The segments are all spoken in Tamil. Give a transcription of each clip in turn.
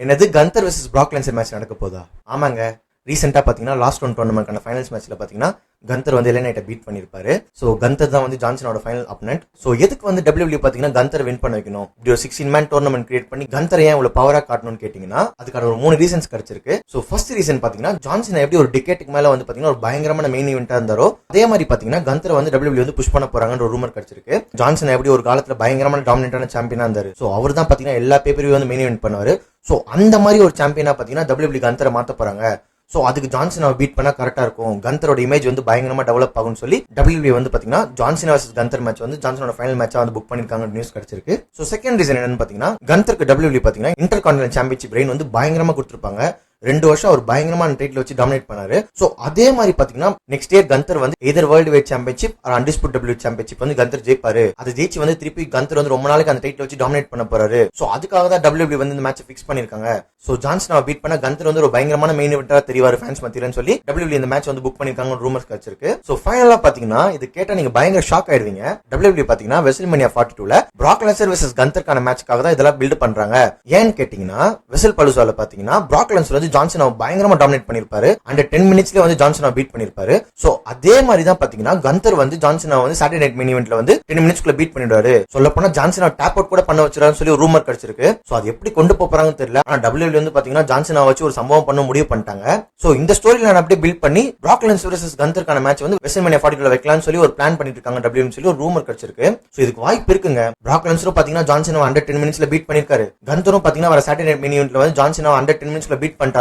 என்னது கந்தர் வெர்சஸ் பிராக் லென்சர் மேட்ச் நடக்க போதா? ஆமாங்க, ரீசெண்டா பாத்தீங்கன்னா லாஸ்ட் ஒன் டோர்னமெண்ட்கான ஃபைனல்ஸ் மேட்ச்ல பாத்தீங்கன்னா கந்தர் வந்து எல்லை நைட்டை பீட் பண்ணிருப்பாரு. சோ கந்தர் தான் வந்து ஜான்சனோட ஃபைனல் ஆப்பனன்ட். சோ எதுக்கு வந்து WWE பாத்தீங்கன்னா கந்தர் வின் பண்ண வைக்கணும், இப்படி ஒரு 16 மேன் டோர்னமெண்ட் கிரியேட் பண்ணி கந்தர் ஏன் இவ்வளவு பவரா காட்டணும்னு கேட்டீங்கன்னா அதுக்கான ஒரு 3 ரீசன்ஸ் கிடைச்சிருக்கு. சோ ஃபர்ஸ்ட் ரீசன் பாத்தீங்கன்னா ஜான்சன் எப்படி ஒரு டிகேட்டுக்கு மேல வந்து பாத்தீங்கன்னா ஒரு பயங்கரமான மெயின் ஈவெண்டா இருந்தாரோ அதே மாதிரி பாத்தீங்கன்னா கந்தர் வந்து WWE வந்து புஷ் பண்ண போறாங்கன்ற ஒரு ரூமர் கிடைச்சிருக்கு. ஜான்சன் எப்படி ஒரு காலத்துல பயங்கரமான டாமினேட்டான சாம்பியனா இருந்தாரு, சோ அவர் தான் பாத்தீங்கன்னா எல்லா பேப்பரையும் வந்து மெயின் ஈவெண்ட் பண்ணுவாரு. சோ அந்த மாதிரி ஒரு சாம்பியனா பாத்தீங்கன்னா WWE கந்தரை மாத்த போறாங்க. சோ அதுக்கு ஜான்சன் பீட் பண்ணா கரெக்டா இருக்கும், கந்தரோட இமேஜ் வந்து பயங்கரமா டெவலப் ஆகும்னு சொல்லி WWE வந்து பாத்தீங்கன்னா ஜான்சன் வர்சஸ் கந்தர் மேட்ச் வந்து ஜான்சனோட ஃபைனல் மேட்சா வந்து புக் பண்ணிருக்காங்க நியூஸ் கிடைச்சிருக்கு. சோ செகண்ட் ரீசன் என்னன்னு பாத்தீங்கன்னா கந்தருக்கு WWE பாத்தீங்கன்னா இன்டர் கான்டினென்டல் சாம்பியன்ஷிப் ரெயின் வந்து பயங்கரமா கொடுத்திருப்பாங்க. 2 வருஷம் அவர் பயங்கரமான டைட்டில் வச்சு டாமினேட் பண்ணாரு. சோ அதே மாதிரி பாத்தீங்கன்னா நெக்ஸ்ட் இயர் கந்தர் வந்து either world wide championship or undisputed WWE championship வந்து கந்தர் ஜெயிப்பாரு. அதை ஜெயிச்சு வந்து திருப்பி கந்தர் வந்து ரொம்ப நாளைக்கு அந்த டைட்டில் வச்சு டாமினேட் பண்ண போறாரு. சோ அதுக்காக தான் WWE வந்து இந்த மேட்ச் ஃபிக்ஸ் பண்ணிருக்காங்க. சோ ஜான்சன் பீட் பண்ண கந்தர் வந்து ஒரு பயங்கரமான மெயின் இவெண்டா தெரிவாரு ஃபேன்ஸ் மத்தியிலன்னு சொல்லி WWE இந்த மேட்ச் வந்து புக் பண்ணிருக்காங்க ரூமர்ஸ் கிடைச்சிருக்கு. சோ ஃபைனலா பாத்தீங்கன்னா இது கேட்டா நீங்க பயங்கர ஷாக் ஆயிடுவீங்க. WWE பாத்தீங்கன்னா வெசல்மேனியா 42ல பிராக் லென்சர் வெர்சஸ் கந்தர்க்கான மேட்ச்க்காக தான் இதெல்லாம் பில்ட் பண்றாங்க. ஏன்னு கேட்டீங்கன்னா வெசல் பலுசால பாத்தீங்கன்னா பிராக் லென்சர் வந்து ஜான்சன் பயங்கரமா டாமினேட் பண்ணிருப்பாரு. அண்ட் 10 மினிட்ஸ்ல வந்து ஜான்சனை பீட் பண்ணிருப்பாரு. சோ அதே மாதிரி தான் பாத்தீங்கன்னா கந்தர் வந்து ஜான்சனை வந்து சாட்டர்டே நைட் மெயின் ஈவென்ட்ல வந்து 10 மினிட்ஸ்க்குள்ள பீட் பண்ணிடுவாரு. சொல்ல போனா ஜான்சனை டேப் அவுட் கூட பண்ண வச்சிருக்கான்னு சொல்லி ஒரு ரூமர் கிடைச்சிருக்கு. சோ அது எப்படி கொண்டு போறாங்கன்னு தெரியல. ஆனா WWE வந்து பாத்தீங்கன்னா ஜான்சனை வச்சு ஒரு சம்பவம் பண்ண முடிவு பண்ணிட்டாங்க. சோ இந்த ஸ்டோரி லைன் அப்படியே பில்ட் பண்ணி பிராக் லென்சர் வெர்சஸ் கந்தர்க்கான மேட்ச் வந்து வெசல்மேனியா 42ல வைக்கலாம்னு சொல்லி ஒரு பிளான் பண்ணிட்டு இருக்காங்க WWE சொல்லி ஒரு ரூமர் கிடைச்சிருக்கு. சோ இதுக்கு வாய்ப்பு இருக்குங்க. பிராக் லென்சரும் பாத்தீங்கன்னா ஜான்சனை அண்டர் 10 மினிட்ஸ்ல பீட் பண்ணிருக்காரு. கந்தரும் பாத்தீங்கன்னா வர சாட்டர்டே நைட் மெயின் ஈவென்ட்ல வந்து ஜான்சனை அண்டர் 10 மினிட்ஸ்ல பீட் பண்ணிட்டாருன்னா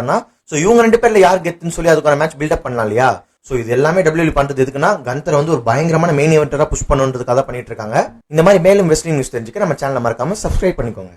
சோ இவங்க 2 பேர்ல யார் கெத்துன்னு சொல்லி அதுக்கான மேட்ச் பில்டப் பண்ணலாம் இல்லையா? சோ இது எல்லாமே WWE பண்றது எதுக்குன்னா கந்தரை வந்து ஒரு பயங்கரமான மெயின் ஈவெண்டரா புஷ் பண்ணுன்றதுக்காக பண்ணிட்டு இருக்காங்க. இந்த மாதிரி மேலும் வெஸ்லிங் நியூஸ் தெரிஞ்சுக்க நம்ம சேனலை மறக்காம சப்ஸ்கிரைப் பண்ணிக்கோங்க.